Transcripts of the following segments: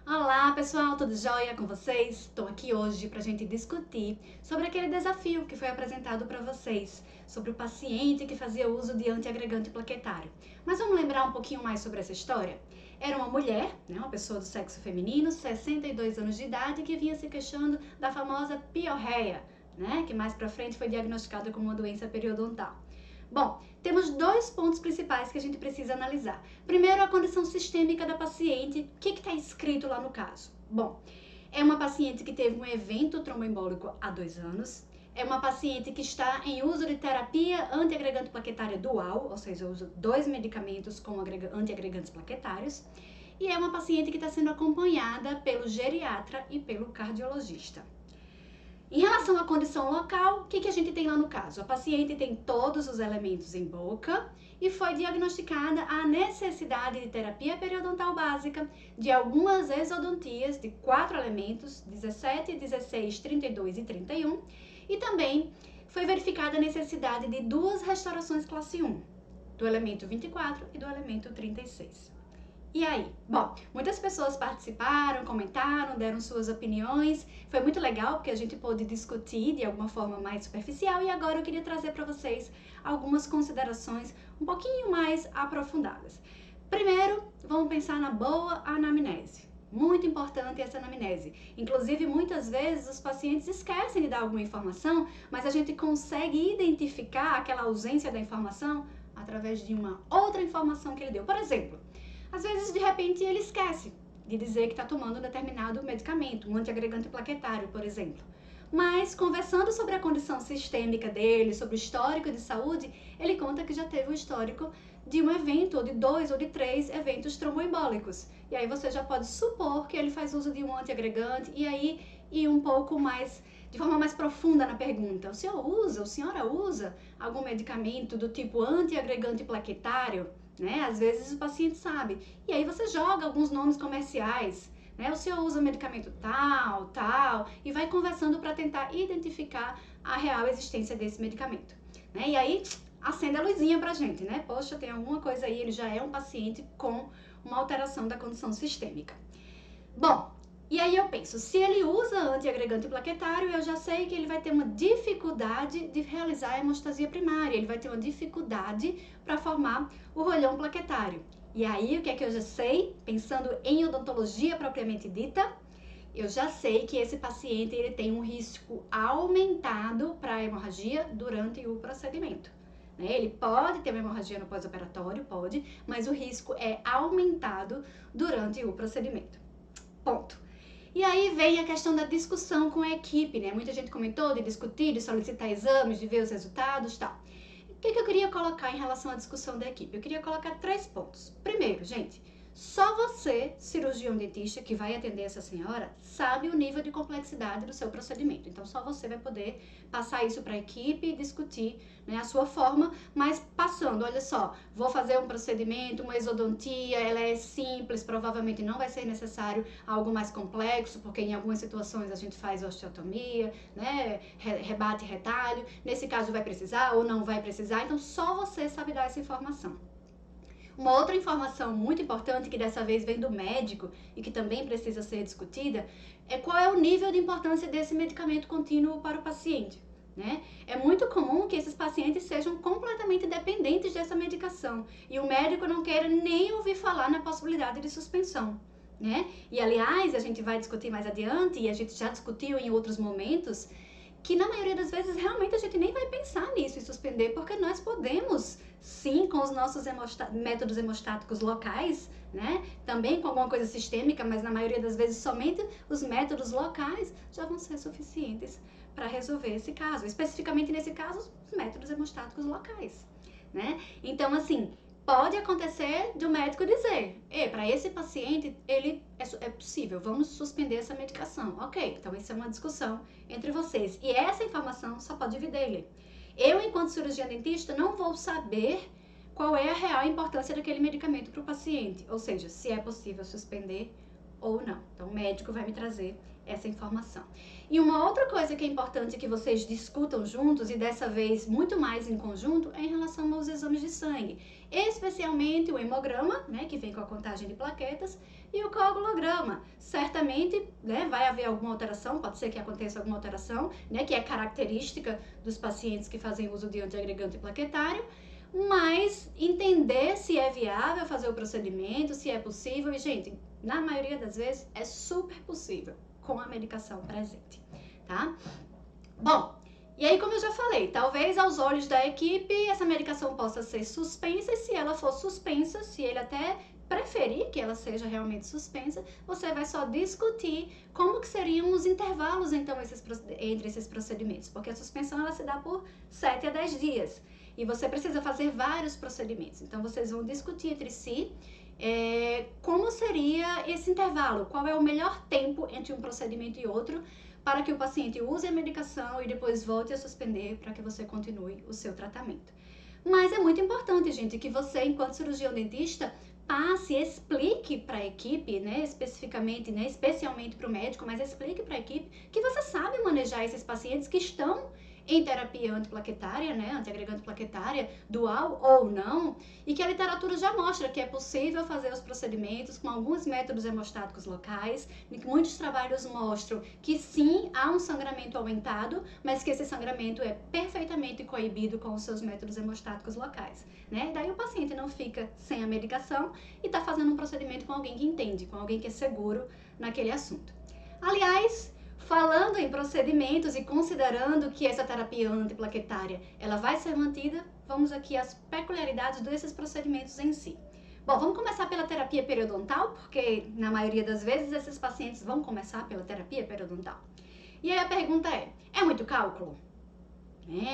Olá pessoal, tudo jóia com vocês? Estou aqui hoje para a gente discutir sobre aquele desafio que foi apresentado para vocês, sobre o paciente que fazia uso de antiagregante plaquetário. Mas vamos lembrar um pouquinho mais sobre essa história? Era uma mulher, uma pessoa do sexo feminino, 62 anos de idade, que vinha se queixando da famosa piorreia, que mais para frente foi diagnosticada como uma doença periodontal. Bom, temos dois pontos principais que a gente precisa analisar. Primeiro, a condição sistêmica da paciente. O que está escrito lá no caso? Bom, é uma paciente que teve um evento tromboembólico há 2 anos. É uma paciente que está em uso de terapia antiagregante plaquetária dual, ou seja, usa 2 medicamentos com antiagregantes plaquetários. E é uma paciente que está sendo acompanhada pelo geriatra e pelo cardiologista. Em relação à condição local, o que a gente tem lá no caso? A paciente tem todos os elementos em boca e foi diagnosticada a necessidade de terapia periodontal básica de algumas exodontias de 4 elementos, 17, 16, 32 e 31, e também foi verificada a necessidade de 2 restaurações classe 1, do elemento 24 e do elemento 36. E aí? Bom, muitas pessoas participaram, comentaram, deram suas opiniões. Foi muito legal porque a gente pôde discutir de alguma forma mais superficial e agora eu queria trazer para vocês algumas considerações um pouquinho mais aprofundadas. Primeiro, vamos pensar na boa anamnese. Muito importante essa anamnese. Inclusive, muitas vezes os pacientes esquecem de dar alguma informação, mas a gente consegue identificar aquela ausência da informação através de uma outra informação que ele deu. Por exemplo, às vezes, de repente, ele esquece de dizer que está tomando um determinado medicamento, um antiagregante plaquetário, por exemplo. Mas, conversando sobre a condição sistêmica dele, sobre o histórico de saúde, ele conta que já teve o histórico de um evento, ou de 2 ou de 3 eventos tromboembólicos. E aí você já pode supor que ele faz uso de um antiagregante e aí ir um pouco mais, de forma mais profunda na pergunta. A senhora usa algum medicamento do tipo antiagregante plaquetário? Às vezes o paciente sabe. E aí você joga alguns nomes comerciais. O senhor usa medicamento tal, e vai conversando para tentar identificar a real existência desse medicamento. E aí acende a luzinha pra gente, Poxa, tem alguma coisa aí, ele já é um paciente com uma alteração da condição sistêmica. Bom, e aí eu penso, se ele usa antiagregante plaquetário, eu já sei que ele vai ter uma dificuldade de realizar a hemostasia primária, ele vai ter uma dificuldade para formar o rolhão plaquetário. E aí, o que é que eu já sei? Pensando em odontologia propriamente dita, eu já sei que esse paciente ele tem um risco aumentado para a hemorragia durante o procedimento. Ele pode ter uma hemorragia no pós-operatório, pode, mas o risco é aumentado durante o procedimento. Ponto. E aí vem a questão da discussão com a equipe, Muita gente comentou de discutir, de solicitar exames, de ver os resultados e tal. O que eu queria colocar em relação à discussão da equipe? Eu queria colocar 3 pontos. Primeiro, gente, só você, cirurgião dentista, que vai atender essa senhora, sabe o nível de complexidade do seu procedimento. Então, só você vai poder passar isso para a equipe e discutir a sua forma, mas passando, olha só, vou fazer um procedimento, uma exodontia, ela é simples, provavelmente não vai ser necessário algo mais complexo, porque em algumas situações a gente faz osteotomia, rebate retalho, nesse caso vai precisar ou não vai precisar, então só você sabe dar essa informação. Uma outra informação muito importante, que dessa vez vem do médico e que também precisa ser discutida, é qual é o nível de importância desse medicamento contínuo para o paciente. É muito comum que esses pacientes sejam completamente dependentes dessa medicação e o médico não queira nem ouvir falar na possibilidade de suspensão. E aliás, a gente vai discutir mais adiante e a gente já discutiu em outros momentos que na maioria das vezes realmente a gente nem vai pensar nisso e suspender, porque nós podemos, sim, com os nossos métodos hemostáticos locais, também com alguma coisa sistêmica, mas na maioria das vezes somente os métodos locais já vão ser suficientes para resolver esse caso, especificamente nesse caso, os métodos hemostáticos locais, Então, assim, pode acontecer de um médico dizer, para esse paciente, ele é possível, vamos suspender essa medicação. Ok, então isso é uma discussão entre vocês. E essa informação só pode vir dele. Eu, enquanto cirurgiã dentista, não vou saber qual é a real importância daquele medicamento para o paciente. Ou seja, se é possível suspender ou não. Então, o médico vai me trazer essa informação. E uma outra coisa que é importante que vocês discutam juntos, e dessa vez muito mais em conjunto, é em relação aos exames de sangue. Especialmente o hemograma, que vem com a contagem de plaquetas, e o coagulograma. certamente, né, vai haver alguma alteração, pode ser que aconteça alguma alteração, né, que é característica dos pacientes que fazem uso de antiagregante plaquetário, mas entender se é viável fazer o procedimento, se é possível, e gente, na maioria das vezes é super possível com a medicação presente, tá? Bom, e aí como eu já falei, talvez aos olhos da equipe essa medicação possa ser suspensa, e se ela for suspensa, se ele até preferir que ela seja realmente suspensa, você vai só discutir como que seriam os intervalos então entre esses procedimentos, porque a suspensão ela se dá por 7 a 10 dias. E você precisa fazer vários procedimentos. Então, vocês vão discutir entre si como seria esse intervalo, qual é o melhor tempo entre um procedimento e outro, para que o paciente use a medicação e depois volte a suspender para que você continue o seu tratamento. Mas é muito importante, gente, que você, enquanto cirurgião dentista, passe, explique para a equipe, né, especificamente, né, especialmente para o médico, mas explique para a equipe que você sabe manejar esses pacientes que estão em terapia antiplaquetária, né, antiagregante plaquetária, dual ou não, e que a literatura já mostra que é possível fazer os procedimentos com alguns métodos hemostáticos locais, e que muitos trabalhos mostram que sim, há um sangramento aumentado, mas que esse sangramento é perfeitamente coibido com os seus métodos hemostáticos locais, né? Daí o paciente não fica sem a medicação e está fazendo um procedimento com alguém que entende, com alguém que é seguro naquele assunto. Aliás, falando em procedimentos e considerando que essa terapia antiplaquetária ela vai ser mantida, vamos aqui às peculiaridades desses procedimentos em si. Bom, vamos começar pela terapia periodontal, porque na maioria das vezes esses pacientes vão começar pela terapia periodontal. E aí a pergunta é muito cálculo?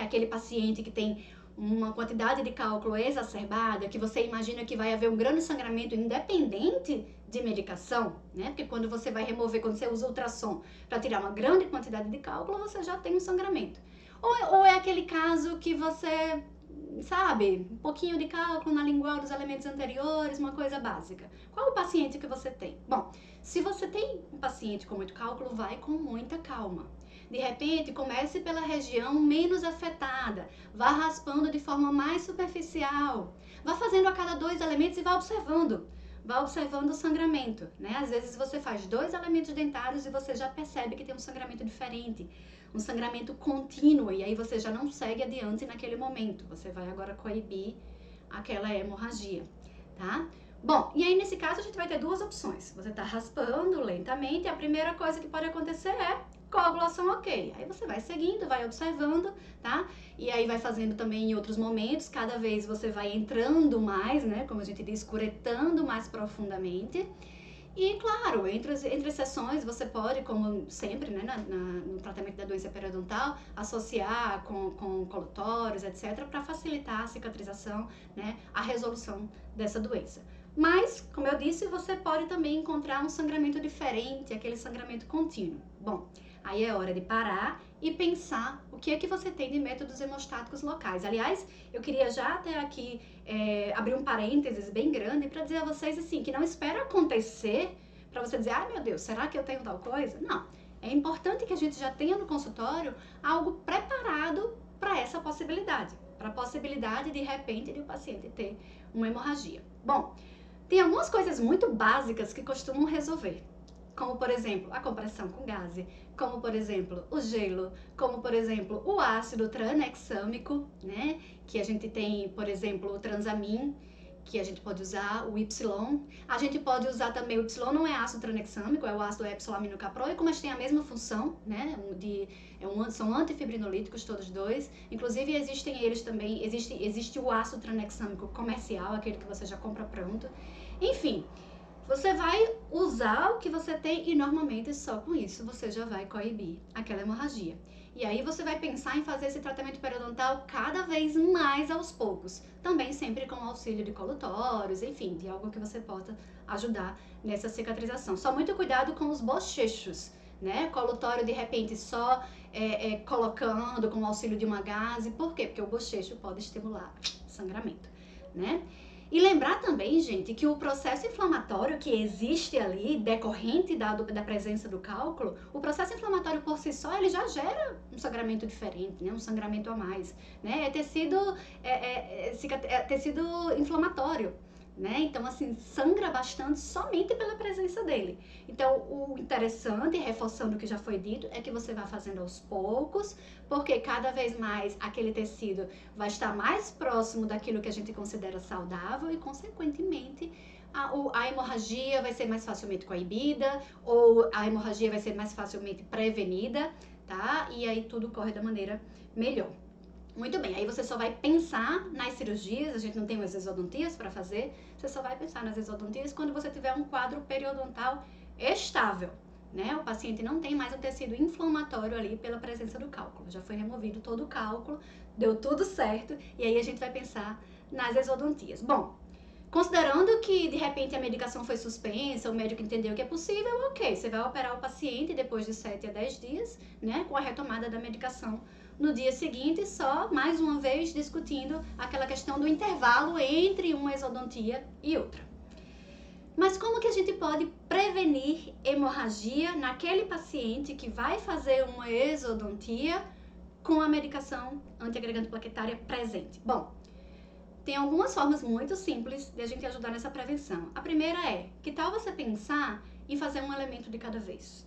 Aquele paciente que tem uma quantidade de cálculo exacerbada, que você imagina que vai haver um grande sangramento independente de medicação, né? Porque quando você vai remover, quando você usa ultrassom para tirar uma grande quantidade de cálculo, você já tem um sangramento. Ou é aquele caso que você, sabe, um pouquinho de cálculo na lingual dos elementos anteriores, uma coisa básica. Qual o paciente que você tem? Bom, se você tem um paciente com muito cálculo, vai com muita calma. De repente, comece pela região menos afetada, vá raspando de forma mais superficial, vá fazendo a cada 2 elementos e vá observando o sangramento, né? Às vezes você faz 2 elementos dentários e você já percebe que tem um sangramento diferente, um sangramento contínuo, e aí você já não segue adiante naquele momento, você vai agora coibir aquela hemorragia, tá? Bom, e aí nesse caso a gente vai ter 2 opções, você tá raspando lentamente, a primeira coisa que pode acontecer é coagulação ok. Aí você vai seguindo, vai observando, tá? E aí vai fazendo também em outros momentos, cada vez você vai entrando mais, né? Como a gente diz, escuretando mais profundamente. E claro, entre as sessões você pode, como sempre, né, no tratamento da doença periodontal, associar com colutórios, etc., para facilitar a cicatrização, né, a resolução dessa doença. Mas, como eu disse, você pode também encontrar um sangramento diferente, aquele sangramento contínuo. Bom, aí é hora de parar e pensar o que é que você tem de métodos hemostáticos locais. Aliás, eu queria já até aqui abrir um parênteses bem grande para dizer a vocês assim, que não espera acontecer para você dizer, ai meu Deus, será que eu tenho tal coisa? Não, é importante que a gente já tenha no consultório algo preparado para essa possibilidade, para a possibilidade de repente de o paciente ter uma hemorragia. Bom, tem algumas coisas muito básicas que costumam resolver, como por exemplo a compressão com gaze, como por exemplo o gelo, como por exemplo o ácido tranexâmico, né? Que a gente tem, por exemplo, o transamin, que a gente pode usar, o Y. A gente pode usar também o Y, não é ácido tranexâmico, é o ácido epsiloaminocaproico, mas tem a mesma função, né? São antifibrinolíticos todos dois. Inclusive existem eles também, existe o ácido tranexâmico comercial, aquele que você já compra pronto. Enfim, você vai usar o que você tem e normalmente só com isso você já vai coibir aquela hemorragia. E aí você vai pensar em fazer esse tratamento periodontal cada vez mais aos poucos. Também sempre com o auxílio de colutórios, enfim, de algo que você possa ajudar nessa cicatrização. Só muito cuidado com os bochechos, né? Colutório de repente só colocando com o auxílio de uma gaze. Por quê? Porque o bochecho pode estimular sangramento, né? E lembrar também, gente, que o processo inflamatório que existe ali, decorrente da presença do cálculo, o processo inflamatório por si só, ele já gera um sangramento diferente, né? Um sangramento a mais, né? É tecido inflamatório, né? Então, assim, sangra bastante somente pela presença dele. Então, o interessante, reforçando o que já foi dito, é que você vai fazendo aos poucos, porque cada vez mais aquele tecido vai estar mais próximo daquilo que a gente considera saudável e, consequentemente, a hemorragia vai ser mais facilmente coibida ou a hemorragia vai ser mais facilmente prevenida, tá? E aí tudo corre da maneira melhor. Muito bem, aí você só vai pensar nas cirurgias, a gente não tem umas exodontias para fazer, você só vai pensar nas exodontias quando você tiver um quadro periodontal estável, né? O paciente não tem mais um tecido inflamatório ali pela presença do cálculo, já foi removido todo o cálculo, deu tudo certo, e aí a gente vai pensar nas exodontias. Bom, considerando que de repente a medicação foi suspensa, o médico entendeu que é possível, ok, você vai operar o paciente depois de 7 a 10 dias, né, com a retomada da medicação no dia seguinte, só mais uma vez discutindo aquela questão do intervalo entre uma exodontia e outra. Mas como que a gente pode prevenir hemorragia naquele paciente que vai fazer uma exodontia com a medicação antiagregante plaquetária presente? Bom, tem algumas formas muito simples de a gente ajudar nessa prevenção. A primeira é, que tal você pensar em fazer um elemento de cada vez?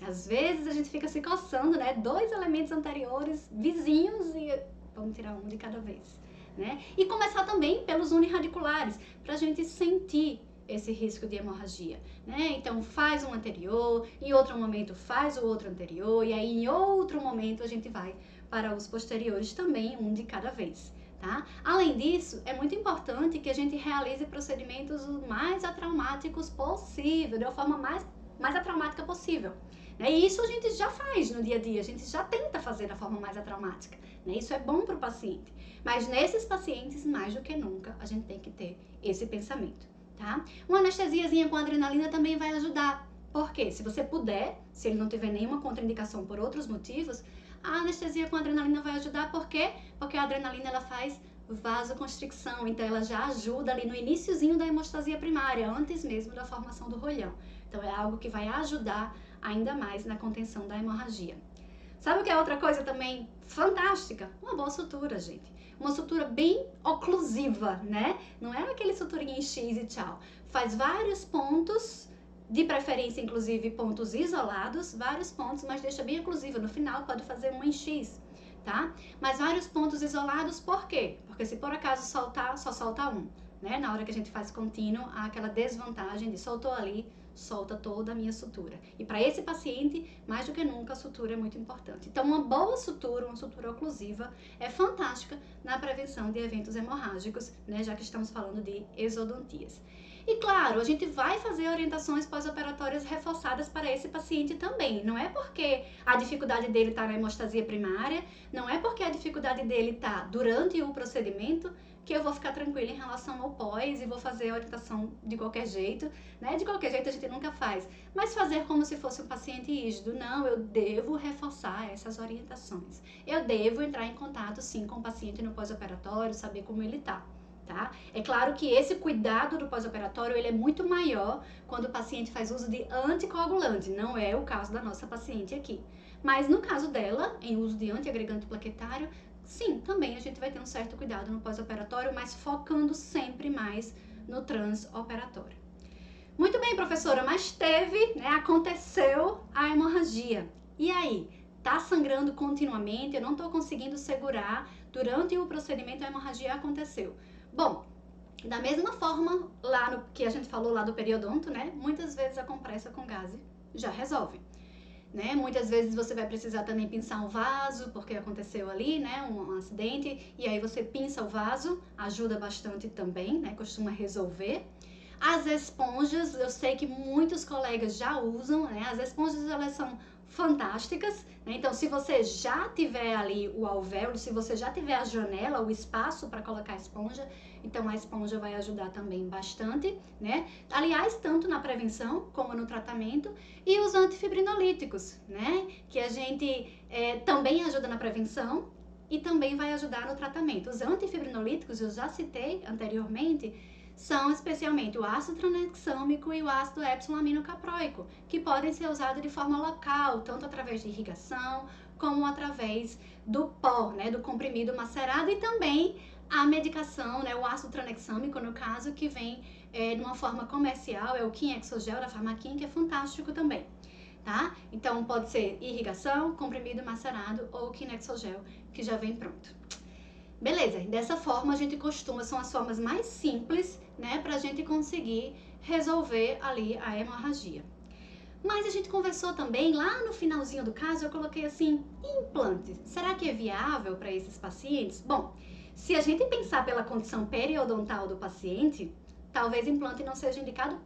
Às vezes a gente fica se coçando, né? 2 elementos anteriores, vizinhos, e vamos tirar um de cada vez, né? E começar também pelos unirradiculares, para a gente sentir esse risco de hemorragia, né? Então faz um anterior, em outro momento faz o outro anterior, e aí em outro momento a gente vai para os posteriores também, um de cada vez. Tá? Além disso, é muito importante que a gente realize procedimentos o mais atraumáticos possível, de uma forma mais atraumática possível. Né? E isso a gente já faz no dia a dia, a gente já tenta fazer da forma mais atraumática. Né? Isso é bom para o paciente. Mas nesses pacientes, mais do que nunca, a gente tem que ter esse pensamento. Tá? Uma anestesiazinha com adrenalina também vai ajudar. Por quê? Se você puder, se ele não tiver nenhuma contraindicação por outros motivos, a anestesia com adrenalina vai ajudar, por quê? Porque a adrenalina ela faz vasoconstricção, então ela já ajuda ali no iniciozinho da hemostasia primária, antes mesmo da formação do rolhão. Então é algo que vai ajudar ainda mais na contenção da hemorragia. Sabe o que é outra coisa também fantástica? Uma boa sutura, gente. Uma sutura bem oclusiva, né? Não é aquele suturinha em X e tchau. Faz vários pontos, de preferência, inclusive, pontos isolados, vários pontos, mas deixa bem oclusiva. No final, pode fazer um em X, tá? Mas vários pontos isolados, por quê? Porque se por acaso soltar, só solta um, né? Na hora que a gente faz contínuo, há aquela desvantagem de soltou ali, solta toda a minha sutura. E para esse paciente, mais do que nunca, a sutura é muito importante. Então, uma boa sutura, uma sutura oclusiva, é fantástica na prevenção de eventos hemorrágicos, né? Já que estamos falando de exodontias. E claro, a gente vai fazer orientações pós-operatórias reforçadas para esse paciente também. Não é porque a dificuldade dele está na hemostasia primária, não é porque a dificuldade dele está durante o procedimento que eu vou ficar tranquila em relação ao pós e vou fazer a orientação de qualquer jeito, né? De qualquer jeito a gente nunca faz, mas fazer como se fosse um paciente rígido. Não, eu devo reforçar essas orientações. Eu devo entrar em contato, sim, com o paciente no pós-operatório, saber como ele está. Tá? É claro que esse cuidado do pós-operatório ele é muito maior quando o paciente faz uso de anticoagulante, não é o caso da nossa paciente aqui. Mas no caso dela, em uso de antiagregante plaquetário, sim, também a gente vai ter um certo cuidado no pós-operatório, mas focando sempre mais no transoperatório. Muito bem, professora, mas teve, né, aconteceu a hemorragia. E aí? Tá sangrando continuamente, eu não tô conseguindo segurar, durante o procedimento a hemorragia aconteceu. Bom, da mesma forma, lá no que a gente falou lá do periodonto, né? Muitas vezes a compressa com gaze já resolve, né? Muitas vezes você vai precisar também pinçar um vaso, porque aconteceu ali, né? Um acidente, e aí você pinça o vaso, ajuda bastante também, né? Costuma resolver. As esponjas, eu sei que muitos colegas já usam, né? As esponjas, elas são fantásticas, né? Então, se você já tiver ali o alvéolo, se você já tiver a janela, o espaço para colocar a esponja, então a esponja vai ajudar também bastante, né? Aliás, tanto na prevenção como no tratamento, e os antifibrinolíticos, né? Que a gente também ajuda na prevenção e também vai ajudar no tratamento. Os antifibrinolíticos, eu já citei anteriormente, são especialmente o ácido tranexâmico e o ácido epsilon-aminocapróico, que podem ser usados de forma local, tanto através de irrigação, como através do pó, né, do comprimido macerado, e também a medicação, né, o ácido tranexâmico, no caso, que vem numa forma comercial, é o Quinhexogel da Farmaquin, que é fantástico também, tá? Então, pode ser irrigação, comprimido macerado ou Quinhexogel, que já vem pronto. Beleza, dessa forma a gente costuma, são as formas mais simples, né, pra gente conseguir resolver ali a hemorragia. Mas a gente conversou também, lá no finalzinho do caso, eu coloquei assim, implantes. Será que é viável para esses pacientes? Bom, se a gente pensar pela condição periodontal do paciente, talvez implante não seja indicado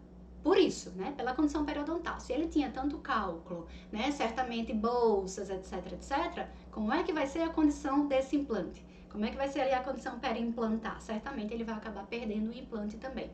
por isso, né? Pela condição periodontal. Se ele tinha tanto cálculo, né? Certamente bolsas, etc, etc, como é que vai ser a condição desse implante? Como é que vai ser ali a condição periimplantar? Certamente ele vai acabar perdendo o implante também.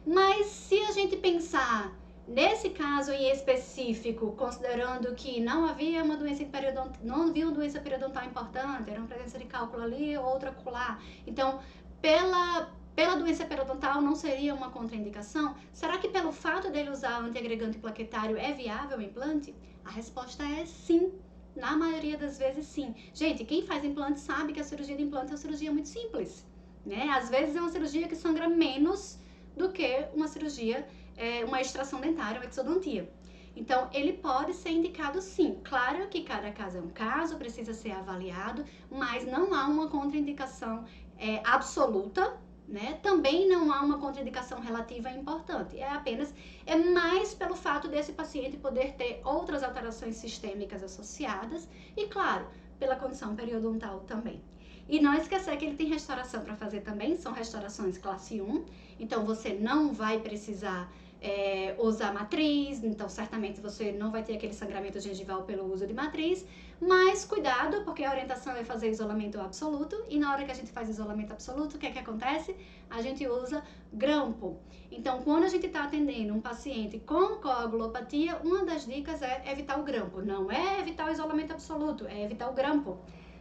Mas se a gente pensar nesse caso em específico, considerando que não havia uma doença periodontal, não havia uma doença periodontal importante, era uma presença de cálculo ali, outra acolá. Então, pela doença periodontal não seria uma contraindicação? Será que pelo fato dele usar antiagregante plaquetário é viável o implante? A resposta é sim. Na maioria das vezes, sim. Gente, quem faz implante sabe que a cirurgia de implante é uma cirurgia muito simples, né? Às vezes é uma cirurgia que sangra menos do que uma cirurgia, uma extração dentária, uma exodontia. Então, ele pode ser indicado sim. Claro que cada caso é um caso, precisa ser avaliado, mas não há uma contraindicação absoluta, né? Também não há uma contraindicação relativa importante. É mais pelo fato desse paciente poder ter outras alterações sistêmicas associadas e, claro, pela condição periodontal também. E não esquecer que ele tem restauração para fazer também, são restaurações classe 1, então você não vai precisar usar matriz, então certamente você não vai ter aquele sangramento gengival pelo uso de matriz, mas cuidado, porque a orientação é fazer isolamento absoluto, e na hora que a gente faz isolamento absoluto, o que é que acontece? A gente usa grampo. Então, quando a gente está atendendo um paciente com coagulopatia, uma das dicas é evitar o grampo, não é evitar o isolamento absoluto, é evitar o grampo.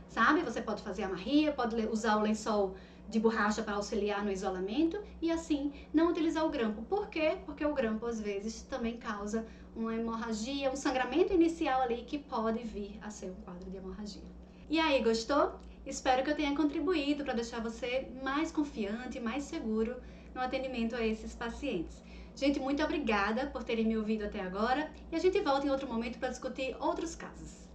Sabe? Você pode fazer amarria, pode usar o lençol de borracha para auxiliar no isolamento e assim não utilizar o grampo. Por quê? Porque o grampo às vezes também causa uma hemorragia, um sangramento inicial ali que pode vir a ser um quadro de hemorragia. E aí, gostou? Espero que eu tenha contribuído para deixar você mais confiante, mais seguro no atendimento a esses pacientes. Gente, muito obrigada por terem me ouvido até agora e a gente volta em outro momento para discutir outros casos.